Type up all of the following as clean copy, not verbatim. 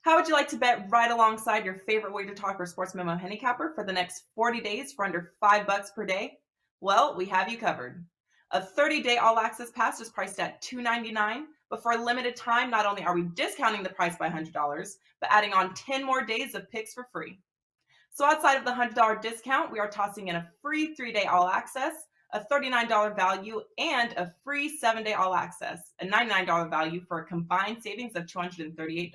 How would you like to bet right alongside your favorite WagerTalk or Sports Memo handicapper for the next 40 days for under $5 per day? Well, we have you covered. A 30-day all-access pass is priced at $2.99, but for a limited time, not only are we discounting the price by $100, but adding on 10 more days of picks for free. So outside of the $100 discount, we are tossing in a free 3-day all-access, a $39 value, and a free 7-day all-access, a $99 value for a combined savings of $238.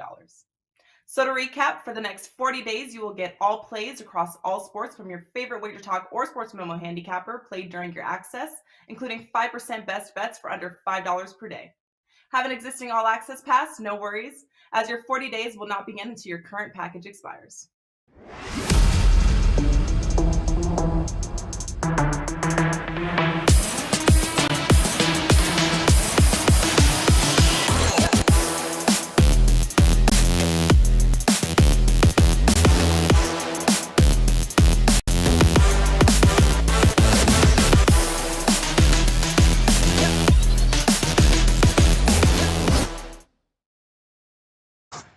So to recap, for the next 40 days, you will get all plays across all sports from your favorite WagerTalk or Sports Memo handicapper played during your access, including 5% best bets for under $5 per day. Have an existing all-access pass? No worries, as your 40 days will not begin until your current package expires.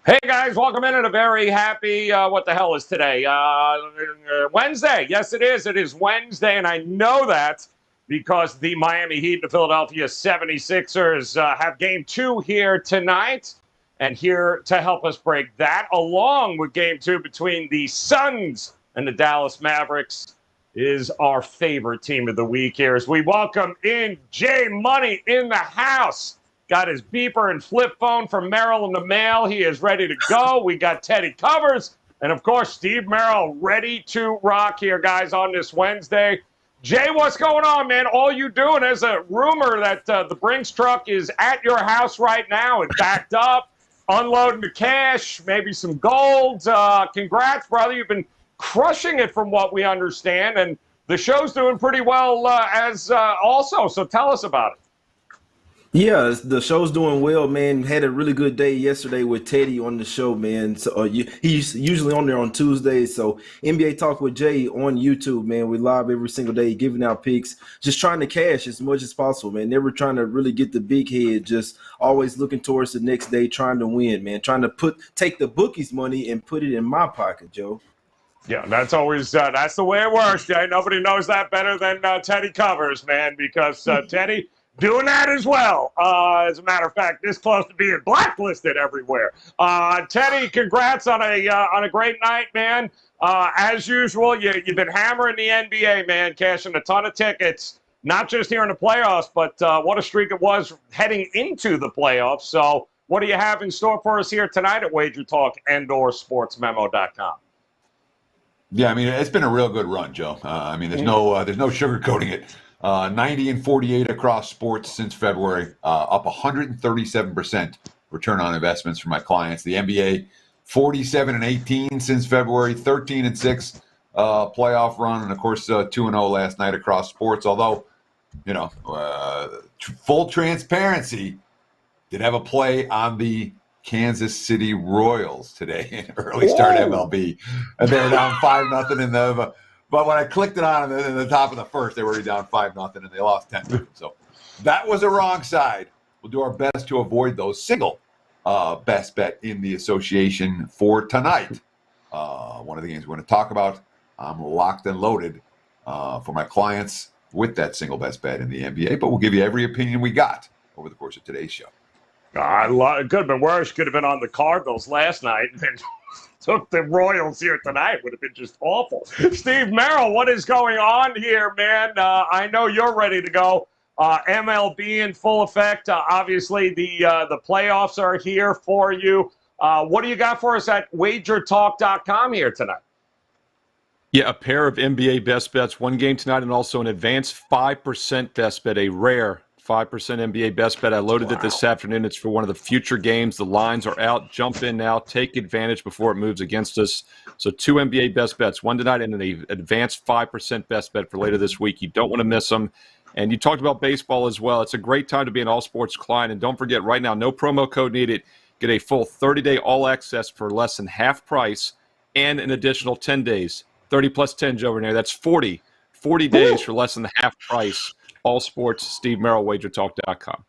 Hey guys, welcome in and a very happy, what the hell is today? Wednesday. Yes, it is. It is Wednesday, and I know that because the Miami Heat and the Philadelphia 76ers have game 2 here tonight. And here to help us break that, along with game 2 between the Suns and the Dallas Mavericks, is our favorite team of the week here as we welcome in Jay Money in the house. Got his beeper and flip phone from Merrill in the mail. He is ready to go. We got Teddy Covers. And, of course, Steve Merrill ready to rock here, guys, on this Wednesday. Jay, what's going on, man? All you doing is a rumor that the Brinks truck is at your house right now and backed up, unloading the cash, maybe some gold. Congrats, brother. You've been crushing it from what we understand. And the show's doing pretty well also. So tell us about it. Yeah, the show's doing well, man. Had a really good day yesterday with Teddy on the show, man. So he's usually on there on Tuesdays. So NBA Talk with Jay on YouTube, man. We live every single day, giving out picks, just trying to cash as much as possible, man. Never trying to really get the big head, just always looking towards the next day, trying to win, man. Trying to take the bookies' money and put it in my pocket, Joe. Yeah, that's always that's the way it works, Jay. Nobody knows that better than Teddy Covers, man, because Teddy doing that as well. As a matter of fact, this close to being blacklisted everywhere. Teddy, congrats on a great night, man. As usual, you've been hammering the NBA, man, cashing a ton of tickets, not just here in the playoffs, but what a streak it was heading into the playoffs. So what do you have in store for us here tonight at WagerTalk and/or SportsMemo.com? Yeah, I mean, it's been a real good run, Joe. I mean, there's no sugarcoating it. 90 and 48 across sports since February, up 137% return on investments for my clients. The NBA, 47 and 18 since February, 13 and 6 playoff run, and of course 2-0 last night across sports. Although, you know, full transparency, did have a play on the Kansas City Royals today in early start MLB, and they were down 5-0 in the. But when I clicked it on in the top of the first, they were already down 5-0, and they lost 10-0. So that was a wrong side. We'll do our best to avoid those single best bet in the association for tonight. One of the games we're going to talk about. I'm locked and loaded for my clients with that single best bet in the NBA, but we'll give you every opinion we got over the course of today's show. It could have been worse. Could have been on the Cardinals last night and then took the Royals here tonight. Would have been just awful. Steve Merrill, what is going on here, man? I know you're ready to go. MLB in full effect. Obviously, the playoffs are here for you. What do you got for us at WagerTalk.com here tonight? Yeah, a pair of NBA best bets, one game tonight, and also an advanced 5% best bet, a rare 5% NBA best bet. I loaded it this afternoon. It's for one of the future games. The lines are out. Jump in now. Take advantage before it moves against us. So 2 NBA best bets, one tonight and an advanced 5% best bet for later this week. You don't want to miss them. And you talked about baseball as well. It's a great time to be an all-sports client. And don't forget, right now, no promo code needed. Get a full 30-day all-access for less than half price and an additional 10 days. 30 plus 10, Joe Raineri. That's 40 days for less than half price. All sports, Steve Merrill, WagerTalk.com.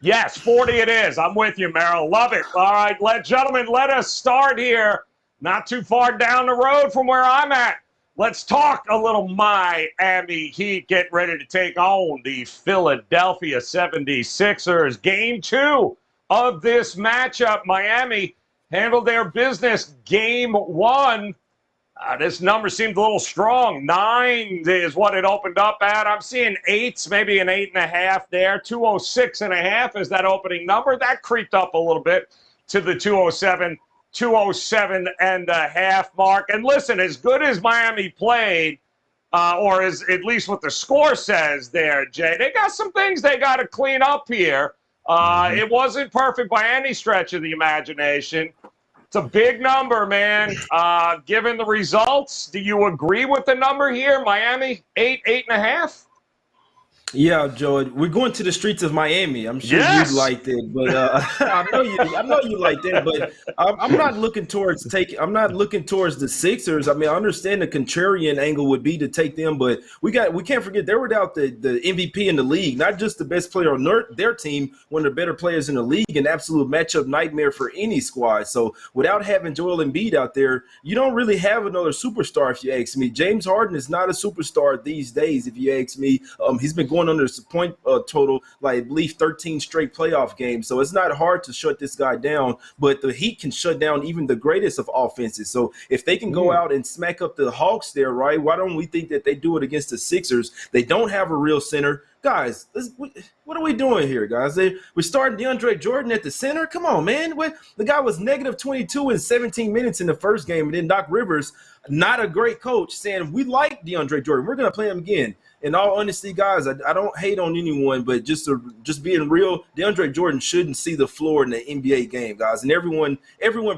Yes, 40 it is. I'm with you, Merrill. Love it. All right, gentlemen, let us start here. Not too far down the road from where I'm at. Let's talk a little Miami Heat. Get ready to take on the Philadelphia 76ers. Game 2 of this matchup. Miami handled their business game 1. This number seemed a little strong. 9 is what it opened up at. I'm seeing 8s, maybe an 8.5 there. 206.5 is that opening number. That creeped up a little bit to the 207.5 mark. And listen, as good as Miami played, or as at least what the score says there, Jay, they got some things they got to clean up here. It wasn't perfect by any stretch of the imagination. It's a big number, man. Given the results, do you agree with the number here? Miami, 8.5? Yeah, Joe, we're going to the streets of Miami. I'm sure Yes! you liked it, but I know you like that. But I'm not looking towards the Sixers. I mean, I understand the contrarian angle would be to take them, but we can't forget they're without the MVP in the league, not just the best player on their team, one of the better players in the league, an absolute matchup nightmare for any squad. So without having Joel Embiid out there, you don't really have another superstar, if you ask me. James Harden is not a superstar these days, if you ask me. He's been going under the point total, like I believe 13 straight playoff games. So it's not hard to shut this guy down, but the Heat can shut down even the greatest of offenses. So if they can go out and smack up the Hawks there, right, why don't we think that they do it against the Sixers? They don't have a real center. Guys, what are we doing here, guys? We're starting DeAndre Jordan at the center? Come on, man. The guy was negative 22 in 17 minutes in the first game, and then Doc Rivers, not a great coach, saying we like DeAndre Jordan. We're going to play him again. In all honesty, guys, I don't hate on anyone, but just being real, DeAndre Jordan shouldn't see the floor in the NBA game, guys. And everyone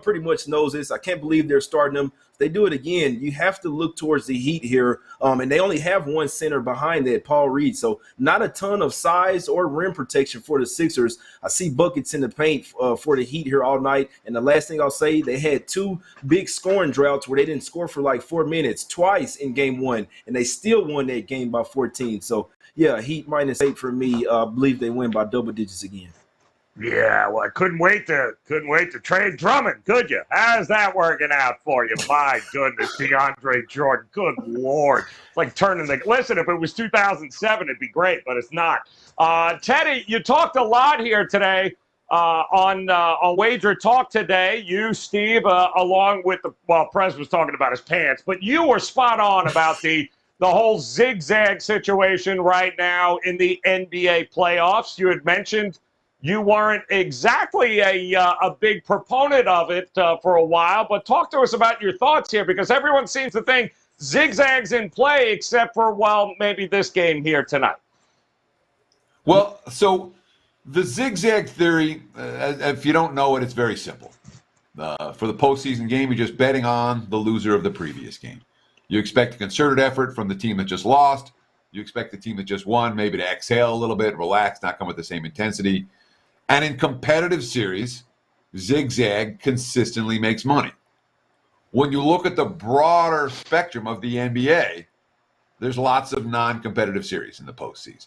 pretty much knows this. I can't believe they're starting him. If they do it again, you have to look towards the Heat here. And they only have one center behind that, Paul Reed. So not a ton of size or rim protection for the Sixers. I see buckets in the paint for the Heat here all night. And the last thing I'll say, they had 2 big scoring droughts where they didn't score for like 4 minutes twice in game 1, and they still won that game by 14. So, yeah, Heat -8 for me. I believe they win by double digits again. Yeah, well, I couldn't wait to trade Drummond, could you? How's that working out for you? My goodness, DeAndre Jordan, good Lord. It's like listen, if it was 2007, it'd be great, but it's not. Teddy, you talked a lot here today on WagerTalk today. You, Steve, along with Prez was talking about his pants, but you were spot on about the whole zigzag situation right now in the NBA playoffs. You had mentioned you weren't exactly a big proponent of it for a while, but talk to us about your thoughts here, because everyone seems to think zigzags in play except for, well, maybe this game here tonight. Well, so the zigzag theory, if you don't know it, it's very simple. For the postseason game, you're just betting on the loser of the previous game. You expect a concerted effort from the team that just lost. You expect the team that just won maybe to exhale a little bit, relax, not come with the same intensity. And in competitive series, zigzag consistently makes money. When you look at the broader spectrum of the NBA, there's lots of non-competitive series in the postseason.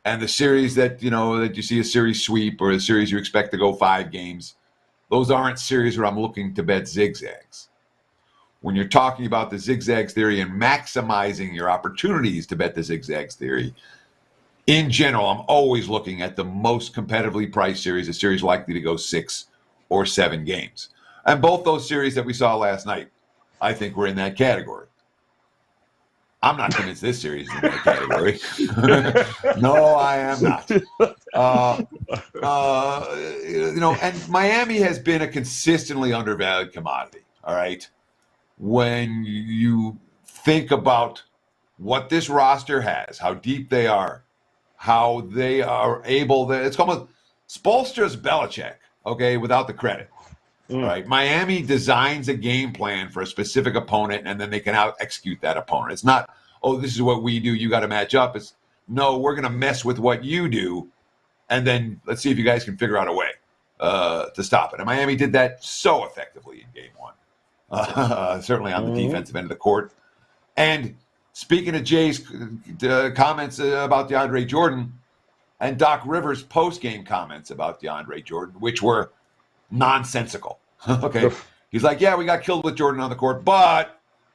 And the series that you see a series sweep or a series you expect to go 5 games, those aren't series where I'm looking to bet zigzags. When you're talking about the zigzags theory and maximizing your opportunities to bet the zigzags theory, in general, I'm always looking at the most competitively priced series, a series likely to go 6 or 7 games. And both those series that we saw last night, I think were in that category. I'm not convinced this series is in that category. No, I am not. And Miami has been a consistently undervalued commodity, all right? When you think about what this roster has, how deep they are, how they are able to, it's almost Spoelstra's Belichick, okay, without the credit. Right? Miami designs a game plan for a specific opponent, and then they can out execute that opponent. It's not, oh, this is what we do, you got to match up. It's, no, we're going to mess with what you do, and then let's see if you guys can figure out a way to stop it. And Miami did that so effectively in game 1, certainly on the defensive end of the court. And speaking of Jay's comments about DeAndre Jordan, and Doc Rivers' post-game comments about DeAndre Jordan, which were nonsensical. Okay. He's like, yeah, we got killed with Jordan on the court,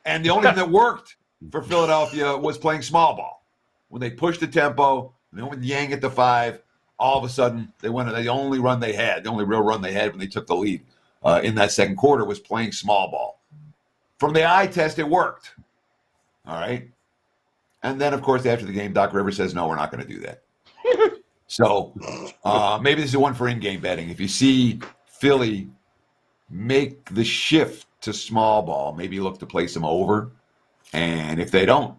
and the only thing that worked for Philadelphia was playing small ball. When they pushed the tempo, and they went Yang at the 5, all of a sudden they went. The only run they had, the only real run they had when they took the lead in that second quarter was playing small ball. From the eye test, it worked. All right. And then, of course, after the game, Doc Rivers says, no, we're not going to do that. So maybe this is one for in-game betting. If you see Philly make the shift to small ball, maybe look to play some over. And if they don't,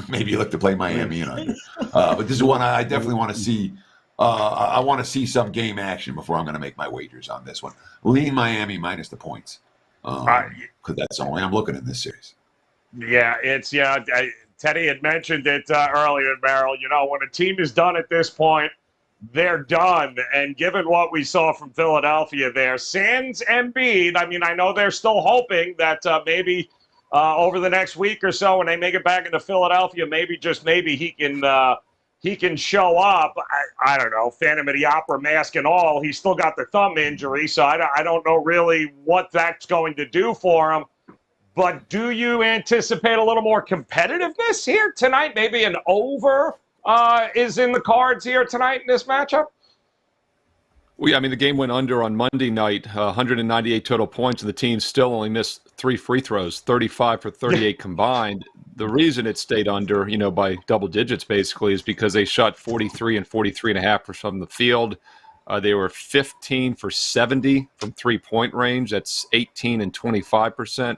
maybe look to play Miami and under. But this is one I definitely want to see. I want to see some game action before I'm going to make my wagers on this one. Lean Miami minus the points. Because that's the only way I'm looking in this series. Yeah, Teddy had mentioned it earlier, Merrill. You know, when a team is done at this point, they're done. And given what we saw from Philadelphia there, sans Embiid, I mean, I know they're still hoping that maybe over the next week or so when they make it back into Philadelphia, maybe he can show up. I don't know, Phantom of the Opera mask and all. He's still got the thumb injury, so I don't know really what that's going to do for him. But do you anticipate a little more competitiveness here tonight? Maybe an over is in the cards here tonight in this matchup? Well, yeah, I mean, the game went under on Monday night, 198 total points, and the team still only missed 3 free throws, 35 for 38 combined. The reason it stayed under, by double digits basically, is because they shot 43 and 43.5% from the field. They were 15 for 70 from three-point range. That's 18 and 25%.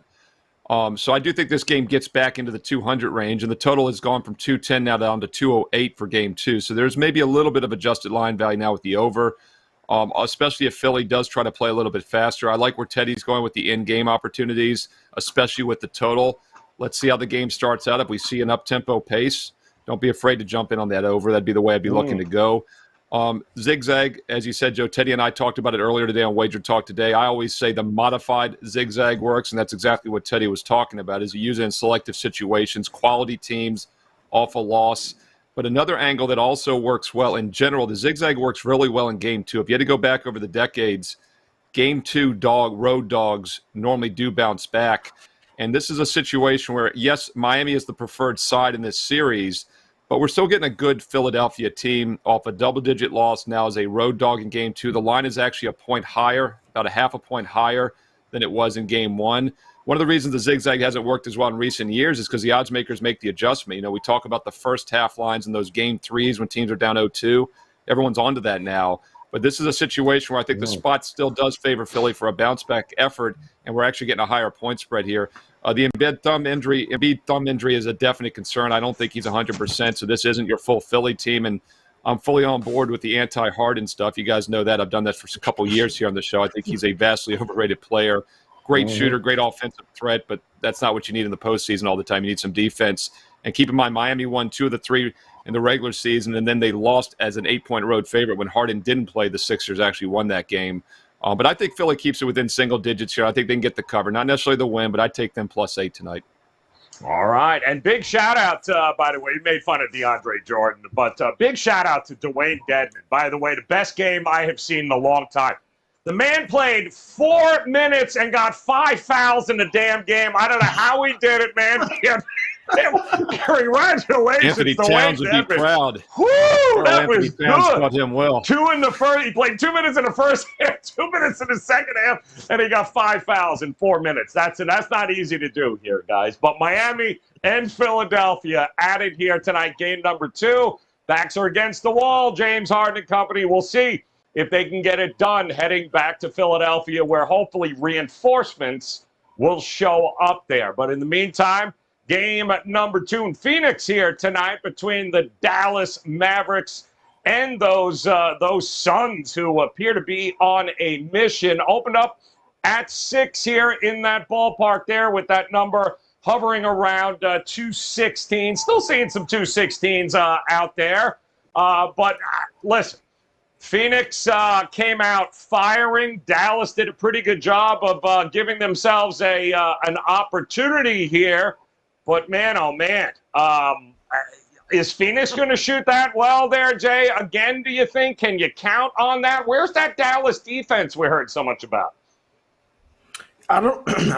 So I do think this game gets back into the 200 range, and the total has gone from 210 now down to 208 for game 2. So there's maybe a little bit of adjusted line value now with the over, especially if Philly does try to play a little bit faster. I like where Teddy's going with the in-game opportunities, especially with the total. Let's see how the game starts out. If we see an up-tempo pace, don't be afraid to jump in on that over. That'd be the way I'd be looking to go. Zigzag, as you said, Joe, Teddy and I talked about it earlier today on WagerTalk today. I always say the modified zigzag works, and that's exactly what Teddy was talking about, is you use it in selective situations, quality teams, off a loss. But another angle that also works well in general, the zigzag works really well in game 2. If you had to go back over the decades, game 2 road dogs normally do bounce back. And this is a situation where, yes, Miami is the preferred side in this series, but we're still getting a good Philadelphia team off a double-digit loss now as a road dog in game 2. The line is actually a point higher, about a half a point higher than it was in game 1. One of the reasons the zigzag hasn't worked as well in recent years is because the odds makers make the adjustment. We talk about the first half lines in those game 3s when teams are down 0-2. Everyone's onto that now. But this is a situation where I think the spot still does favor Philly for a bounce-back effort, and we're actually getting a higher point spread here. The Embiid thumb injury is a definite concern. I don't think he's 100%, so this isn't your full Philly team, and I'm fully on board with the anti-Harden stuff. You guys know that. I've done that for a couple years here on the show. I think he's a vastly overrated player. Great shooter, great offensive threat, but that's not what you need in the postseason all the time. You need some defense. And keep in mind, Miami won 2 of the 3 in the regular season, and then they lost as an 8-point road favorite when Harden didn't play. The Sixers actually won that game. But I think Philly keeps it within single digits here. I think they can get the cover. Not necessarily the win, but I'd take them +8 tonight. All right. And big shout-out, by the way, you made fun of DeAndre Jordan, but big shout-out to Dwayne Dedman. By the way, the best game I have seen in a long time. The man played 4 minutes and got 5 fouls in the damn game. I don't know how he did it, man. Congratulations, Anthony Towns would be proud. Woo, that Anthony was Towns good. taught him well. 2 in the first. He played 2 minutes in the first half, 2 minutes in the second half, and he got 5 fouls in 4 minutes. That's not easy to do here, guys. But Miami and Philadelphia added here tonight, game number 2. Backs are against the wall. James Harden and company. We'll see if they can get it done heading back to Philadelphia, where hopefully reinforcements will show up there. But in the meantime, game number 2 in Phoenix here tonight between the Dallas Mavericks and those Suns, who appear to be on a mission. Opened up at 6 here in that ballpark there, with that number hovering around 216. Still seeing some 216s out there. But listen, Phoenix came out firing. Dallas did a pretty good job of giving themselves an opportunity here. But, man, oh, man, Is Phoenix going to shoot that well there, Jay? Again, do you think? Can you count on that? Where's that Dallas defense we heard so much about? I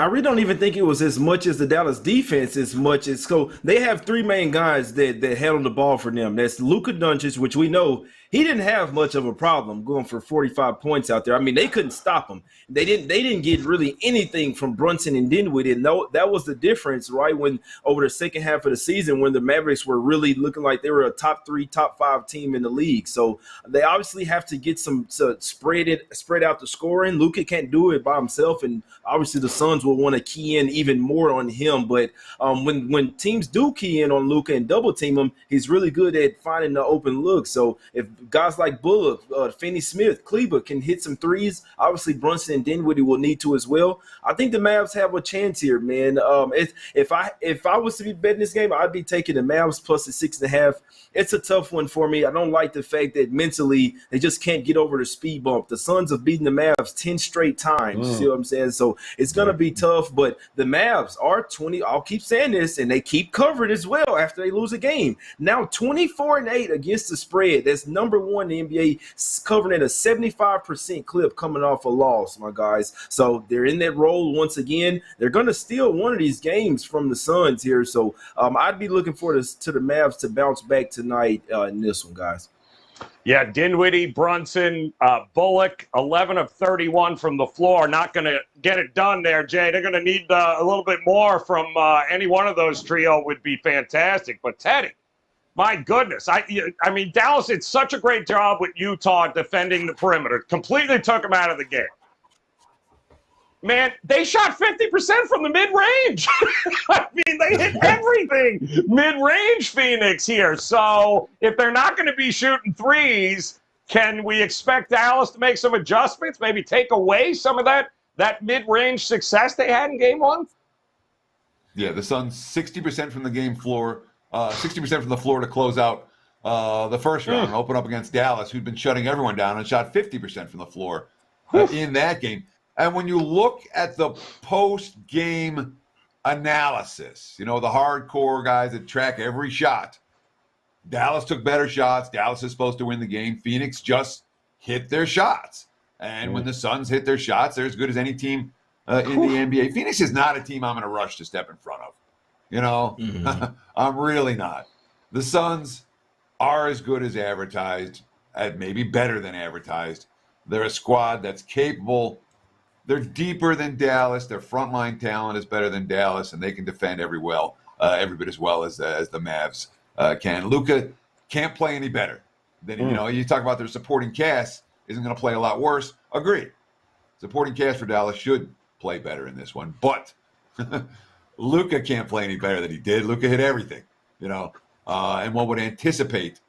really don't even think it was as much as the Dallas defense, as much as so they have three main guys that handle the ball for them. That's Luka Doncic, which we know he didn't have much of a problem going for 45 points out there. I mean, they couldn't stop him. They didn't get really anything from Brunson and Dinwiddie. And that was the difference, right? When over the second half of the season, when the Mavericks were really looking like they were a top 3, top 5 team in the league. So they obviously have to get some to spread out the scoring. Luka can't do it by himself, and obviously the Suns will want to key in even more on him. But when teams do key in on Luka and double team him, he's really good at finding the open look. So if guys like Bullock, Finney-Smith, Kleber can hit some threes, obviously Brunson and Dinwiddie will need to as well. I think the Mavs have a chance here, man. If I was to be betting this game, I'd be taking the Mavs plus the 6.5. It's a tough one for me. I don't like the fact that mentally they just can't get over the speed bump. The Suns have beaten the Mavs 10 straight times. You see what I'm saying? So it's going to be tough, but the Mavs are 20. I'll keep saying this, and they keep covering as well after they lose a game. Now 24-8 against the spread. That's number one in the NBA, covering at a 75% clip coming off a loss, my guys. So they're in that role once again. They're going to steal one of these games from the Suns here. So I'd be looking for to the Mavs to bounce back tonight in this one, guys. Yeah, Dinwiddie, Brunson, Bullock, 11 of 31 from the floor. Not going to get it done there, Jay. They're going to need a little bit more from any one of those trio would be fantastic. But Teddy, my goodness. I mean, Dallas did such a great job with Utah defending the perimeter. Completely took them out of the game. Man, they shot 50% from the mid-range. I mean, they hit everything mid-range, Phoenix here. So if they're not going to be shooting threes, can we expect Dallas to make some adjustments, maybe take away some of that mid-range success they had in game one? Yeah, the Suns 60% from the game floor, 60% from the floor to close out the first round and open up against Dallas, who'd been shutting everyone down and shot 50% from the floor in that game. And when you look at the post-game analysis, you know, the hardcore guys that track every shot, Dallas took better shots. Dallas is supposed to win the game. Phoenix just hit their shots. And when the Suns hit their shots, they're as good as any team in the NBA. Phoenix is not a team I'm going to rush to step in front of. You know, I'm really not. The Suns are as good as advertised, maybe better than advertised. They're a squad that's capable. They're deeper than Dallas. Their frontline talent is better than Dallas, and they can defend every bit as well as the Mavs can. Luka can't play any better. Then you know, you talk about their supporting cast isn't going to play a lot worse. Agreed. Supporting cast for Dallas should play better in this one, but Luka can't play any better than he did. Luka hit everything, you know, and one would anticipate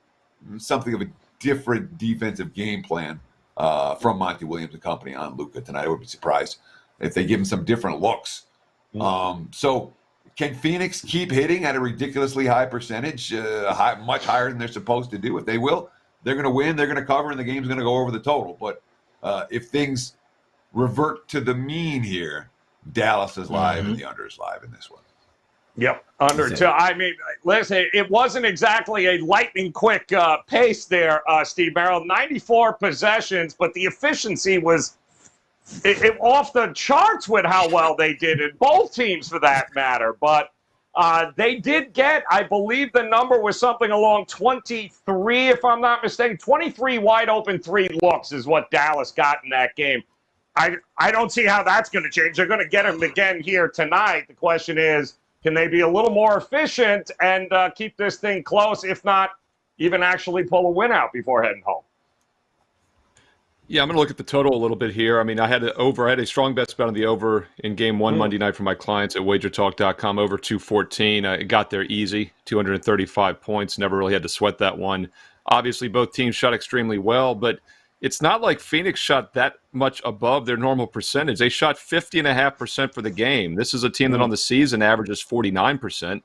something of a different defensive game plan from Monty Williams and company on Luka tonight. I would be surprised if they give him some different looks. So can Phoenix keep hitting at a ridiculously high percentage, much higher than they're supposed to do? If they will, they're going to win, they're going to cover, and the game's going to go over the total. But if things revert to the mean here, Dallas is live and the under is live in this one. Yep, under two. I mean, listen, it wasn't exactly a lightning quick pace there, Steve Merrill. 94 possessions, but the efficiency was off the charts with how well they did it. Both teams, for that matter. But they did get, I believe the number was something along 23, if I'm not mistaken. 23 wide open three looks is what Dallas got in that game. I don't see how that's going to change. They're going to get them again here tonight. The question is, can they be a little more efficient and keep this thing close, if not even actually pull a win out before heading home? Yeah, I'm going to look at the total a little bit here. I mean, I had a strong bet on the over in game one Monday night for my clients at WagerTalk.com, over 214. It got there easy, 235 points. Never really had to sweat that one. Obviously, both teams shot extremely well, but it's not like Phoenix shot that much above their normal percentage. They shot 50.5% for the game. This is a team that on the season averages 49%.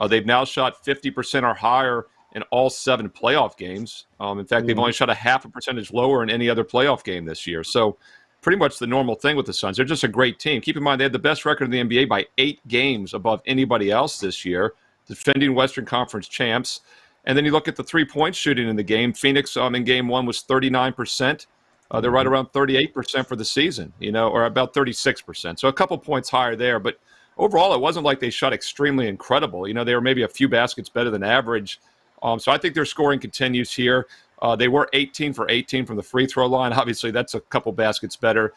They've now shot 50% or higher in all 7 playoff games. In fact, they've only shot a half a percentage lower in any other playoff game this year. So pretty much the normal thing with the Suns. They're just a great team. Keep in mind, they had the best record in the NBA by 8 games above anybody else this year, defending Western Conference champs. And then you look at the three-point shooting in the game. Phoenix in game one was 39%. They're right around 38% for the season, or about 36%. So a couple points higher there. But overall, it wasn't like they shot extremely incredible. They were maybe a few baskets better than average. So I think their scoring continues here. They were 18 for 18 from the free throw line. Obviously, that's a couple baskets better.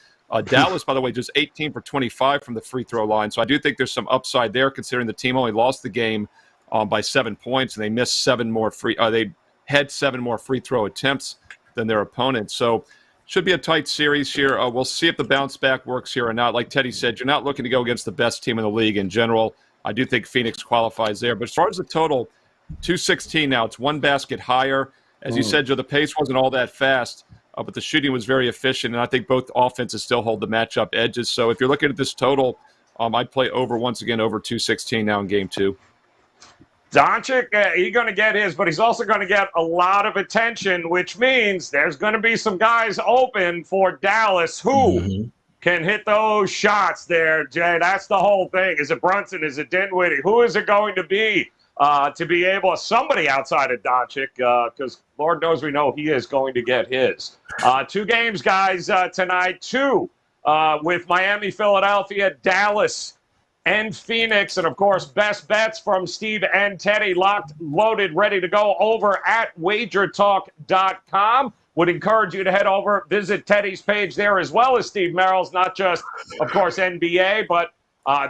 Dallas, by the way, just 18 for 25 from the free throw line. So I do think there's some upside there, considering the team only lost the game by 7 points, and they missed they had 7 more free throw attempts than their opponents. So should be a tight series here. We'll see if the bounce back works here or not. Like Teddy said, you're not looking to go against the best team in the league in general. I do think Phoenix qualifies there. But as far as the total, 216 now. It's one basket higher. As you said, Joe, the pace wasn't all that fast, but the shooting was very efficient, and I think both offenses still hold the matchup edges. So if you're looking at this total, I'd play over once again, over 216 now in game 2. Doncic, he's going to get his, but he's also going to get a lot of attention, which means there's going to be some guys open for Dallas who can hit those shots there, Jay. That's the whole thing. Is it Brunson? Is it Dinwiddie? Who is it going to be able, somebody outside of Doncic, because Lord knows we know he is going to get his. 2 games, guys, tonight. 2 with Miami, Philadelphia, Dallas, and Phoenix, and of course, best bets from Steve and Teddy, locked, loaded, ready to go over at WagerTalk.com. Would encourage you to head over, visit Teddy's page there, as well as Steve Merrill's, not just, of course, NBA, but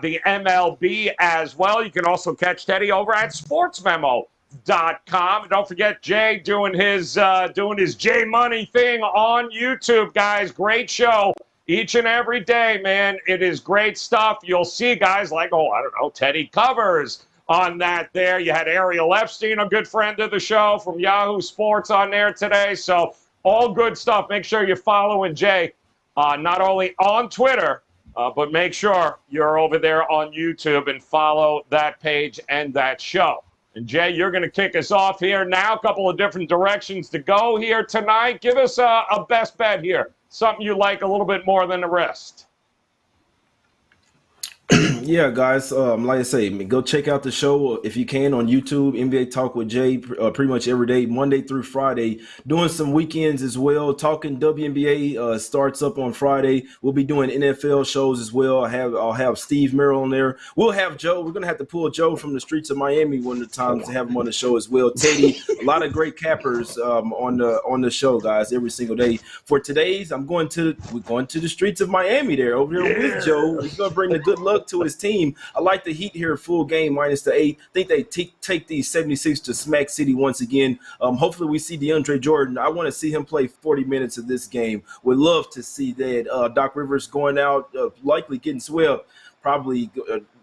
the MLB as well. You can also catch Teddy over at SportsMemo.com. And don't forget Jay doing his J Money thing on YouTube, guys. Great show. Each and every day, man, it is great stuff. You'll see guys like, Teddy Covers on that there. You had Ariel Epstein, a good friend of the show from Yahoo Sports, on there today. So all good stuff. Make sure you're following Jay, not only on Twitter, but make sure you're over there on YouTube and follow that page and that show. And Jay, you're going to kick us off here now. A couple of different directions to go here tonight. Give us a best bet here. Something you like a little bit more than the rest. Yeah, guys, like I say, go check out the show if you can on YouTube, NBA Talk with Jay, pretty much every day, Monday through Friday, doing some weekends as well. Talking WNBA starts up on Friday. We'll be doing NFL shows as well. I'll have Steve Merrill on there. We'll have Joe. We're going to have to pull Joe from the streets of Miami one of the times to have him on the show as well. Teddy, a lot of great cappers on the show, guys, every single day. For today's, we're going to the streets of Miami there, over here with Joe. He's going to bring the good luck to his team. I like the Heat here, full game, -8. I think they take these 76 to Smack City once again. Hopefully we see DeAndre Jordan. I want to see him play 40 minutes of this game. Would love to see that. Doc Rivers going out, likely getting swept, probably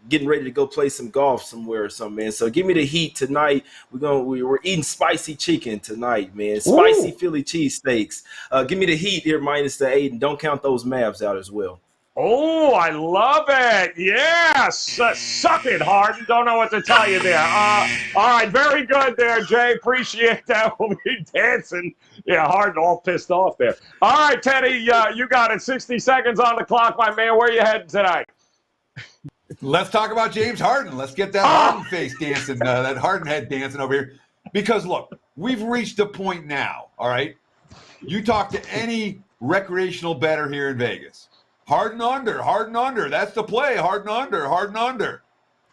getting ready to go play some golf somewhere or something, man. So give me the Heat tonight. We're eating spicy chicken tonight, man. Spicy Philly cheesesteaks. Give me the Heat here, -8, and don't count those Mavs out as well. Oh, I love it. Yes. Suck it, Harden. Don't know what to tell you there. All right. Very good there, Jay. Appreciate that. We'll be dancing. Yeah, Harden all pissed off there. All right, Teddy, you got it. 60 seconds on the clock, my man. Where you heading tonight? Let's talk about James Harden. Let's get that Harden face dancing, that Harden head dancing over here. Because, look, we've reached a point now, all right? You talk to any recreational bettor here in Vegas. Harden under. That's the play. Harden under.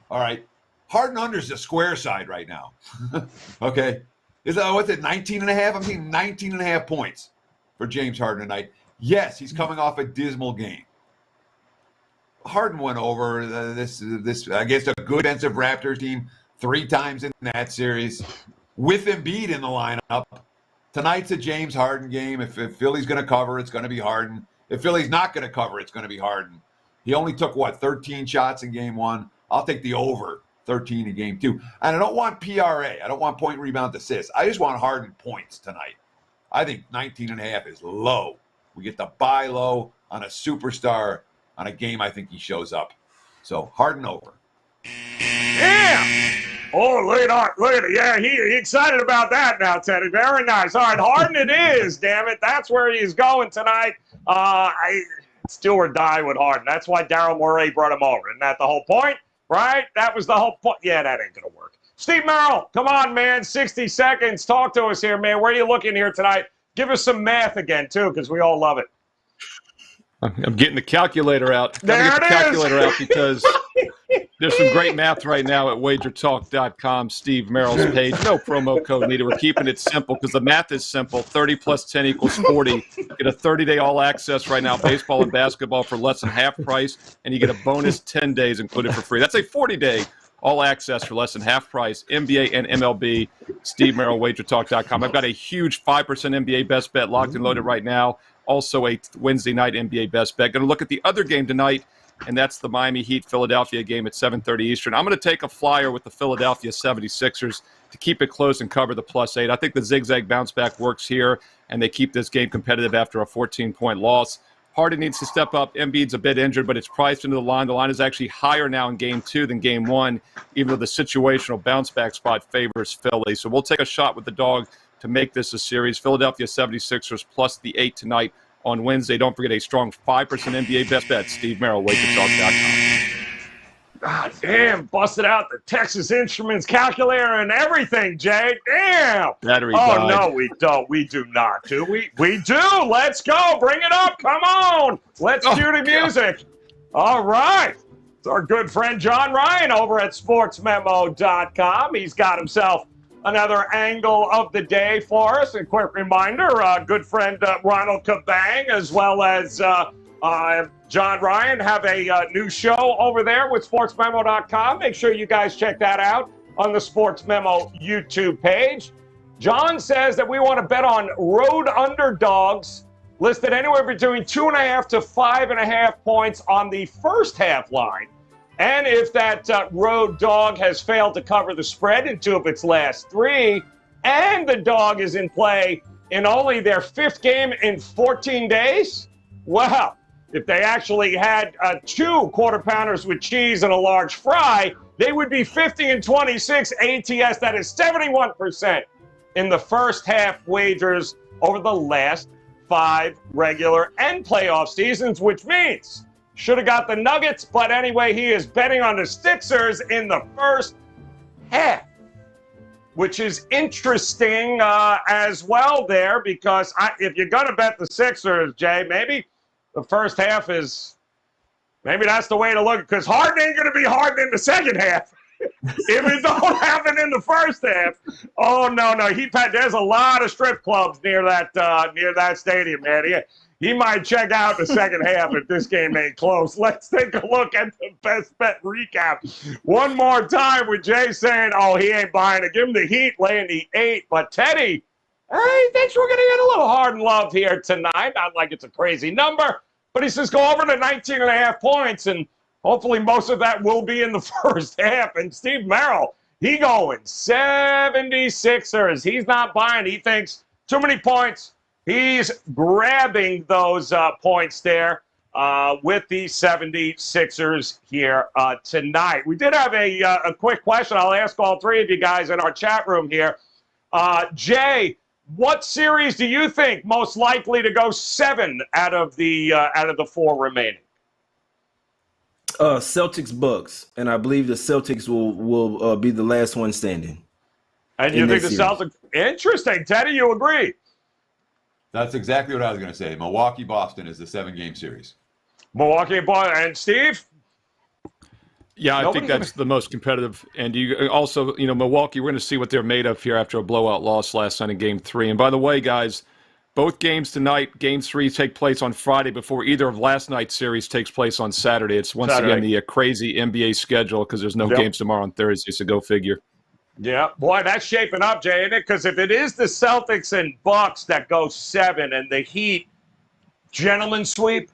All right. Harden under is the square side right now. Okay. What's it, 19.5? I'm seeing 19.5 points for James Harden tonight. Yes, he's coming off a dismal game. Harden went over this against a good defensive Raptors team 3 times in that series with Embiid in the lineup. Tonight's a James Harden game. If Philly's going to cover, it's going to be Harden. If Philly's not going to cover, it's going to be Harden. He only took, 13 shots in game 1. I'll take the over 13 in game 2. And I don't want PRA. I don't want point, rebound, assist. I just want Harden points tonight. I think 19.5 is low. We get the buy low on a superstar on a game I think he shows up. So Harden over. Yeah. Oh, look at it. Yeah, he excited about that now, Teddy. Very nice. All right, Harden it is, damn it. That's where he's going tonight. It's do or die with Harden. That's why Daryl Morey brought him over. Isn't that the whole point? Right? That was the whole point. Yeah, that ain't going to work. Steve Merrill, come on, man. 60 seconds. Talk to us here, man. Where are you looking here tonight? Give us some math again, too, because we all love it. I'm getting the calculator out. There Gotta get the it is. calculator out because there's some great math right now at WagerTalk.com, Steve Merrill's page. No promo code needed. We're keeping it simple because the math is simple. 30 plus 10 equals 40. Get a 30-day all-access right now, baseball and basketball for less than half price, and you get a bonus 10 days included for free. That's a 40-day all-access for less than half price, NBA and MLB. Steve Merrill, WagerTalk.com. I've got a huge 5% NBA best bet locked and loaded right now. Also a Wednesday night NBA best bet. Going to look at the other game tonight, and that's the Miami Heat-Philadelphia game at 7:30 Eastern. I'm going to take a flyer with the Philadelphia 76ers to keep it close and cover the +8. I think the zigzag bounce back works here, and they keep this game competitive after a 14-point loss. Harden needs to step up. Embiid's a bit injured, but it's priced into the line. The line is actually higher now in Game 2 than Game 1, even though the situational bounce back spot favors Philly. So we'll take a shot with the dog to make this a series. Philadelphia 76ers plus the 8 tonight on Wednesday. Don't forget a strong 5% NBA best bet. Steve Merrill, WagerTalk.com. God damn, busted out the Texas Instruments calculator and everything, Jay. Damn. Battery Oh, died. no, we don't. We do not, do we? We do. Let's go. Bring it up. Come on. Let's cue the music. All right. It's our good friend John Ryan over at sportsmemo.com. He's got himself another angle of the day for us. A quick reminder, good friend Ronald Kabang, as well as John Ryan, have a new show over there with sportsmemo.com. Make sure you guys check that out on the Sports Memo YouTube page. John says that we want to bet on road underdogs listed anywhere between 2.5 to 5.5 points on the first half line. And if that road dog has failed to cover the spread in 2 of its last 3, and the dog is in play in only their 5th game in 14 days, well, if they actually had 2 quarter pounders with cheese and a large fry, they would be 50-26 ATS. That is 71% in the first half wagers over the last 5 regular and playoff seasons, which means should have got the Nuggets, but anyway, he is betting on the Sixers in the first half, which is interesting as well there, because if you're going to bet the Sixers, Jay, maybe the first half is, maybe that's the way to look, because Harden ain't going to be Harden in the second half. If it don't happen in the first half, oh, no. There's a lot of strip clubs near that stadium, man. He might check out the second half if this game ain't close. Let's take a look at the best bet recap one more time with Jay saying, oh, he ain't buying it. Give him the Heat laying the 8. But Teddy, he thinks we're going to get a little Harden love here tonight. Not like it's a crazy number, but he says go over to 19.5 points, and hopefully most of that will be in the first half. And Steve Merrill, he going 76ers. He's not buying. He thinks too many points. He's grabbing those points there with the 76ers here tonight. We did have a quick question. I'll ask all 3 of you guys in our chat room here. Jay, what series do you think most likely to go 7 out of the 4 remaining? Celtics Bucks, and I believe the Celtics will be the last one standing. And you think the Celtics? Interesting, Teddy. You agree? That's exactly what I was going to say. Milwaukee-Boston is the 7-game series. Milwaukee-Boston. And Steve? Yeah, I think that's the most competitive. And you also, Milwaukee, we're going to see what they're made of here after a blowout loss last night in Game 3. And by the way, guys, both games tonight, Game 3 take place on Friday before either of last night's series takes place on Saturday. It's once again the crazy NBA schedule because there's no games tomorrow on Thursday, so go figure. Yeah, boy, that's shaping up, Jay, isn't it? Because if it is the Celtics and Bucks that go 7 and the Heat gentlemen sweep,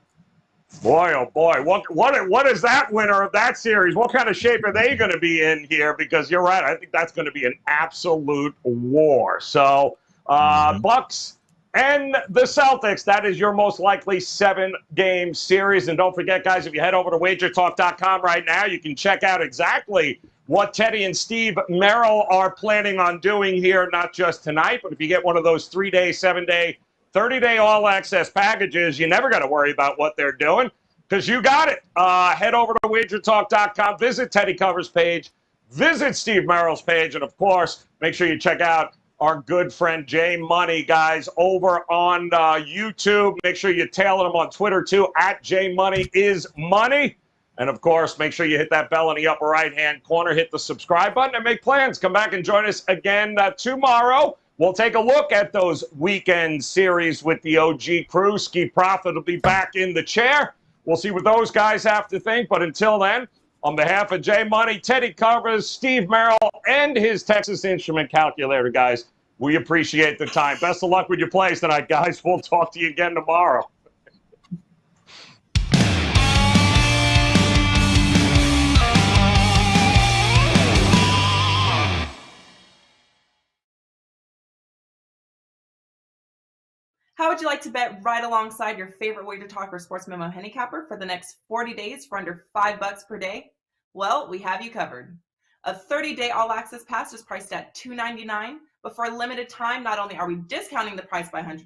boy, oh boy, what is that winner of that series? What kind of shape are they going to be in here? Because you're right, I think that's going to be an absolute war. So Bucks and the Celtics, that is your most likely 7-game series. And don't forget, guys, if you head over to WagerTalk.com right now, you can check out exactly what Teddy and Steve Merrill are planning on doing here, not just tonight, but if you get one of those 3-day, 7-day, 30-day all-access packages, you never got to worry about what they're doing because you got it. Head over to WagerTalk.com, visit Teddy Cover's page, visit Steve Merrill's page. And, of course, make sure you check out our good friend Jay Money, guys, over on YouTube. Make sure you tail him on Twitter, too, at JMoneyIsMoney. And, of course, make sure you hit that bell in the upper right-hand corner, hit the subscribe button, and make plans. Come back and join us again tomorrow. We'll take a look at those weekend series with the OG crew. Ski Profit will be back in the chair. We'll see what those guys have to think. But until then, on behalf of Jay Money, Teddy Covers, Steve Merrill, and his Texas Instrument Calculator, guys, we appreciate the time. Best of luck with your plays tonight, guys. We'll talk to you again tomorrow. How would you like to bet right alongside your favorite WagerTalk or Sports Memo handicapper for the next 40 days for under $5 per day? Well, we have you covered. A 30-day all-access pass is priced at $2.99, but for a limited time, not only are we discounting the price by $100,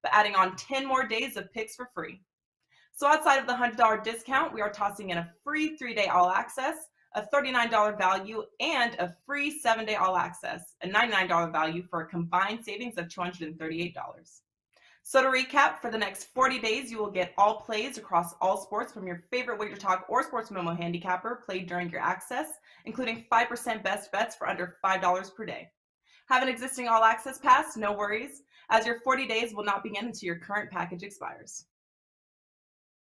but adding on 10 more days of picks for free. So outside of the $100 discount, we are tossing in a free 3-day all-access, a $39 value, and a free 7-day all-access, a $99 value for a combined savings of $238. So to recap, for the next 40 days, you will get all plays across all sports from your favorite WagerTalk or Sports Memo handicapper played during your access, including 5% best bets for under $5 per day. Have an existing all-access pass? No worries, as your 40 days will not begin until your current package expires.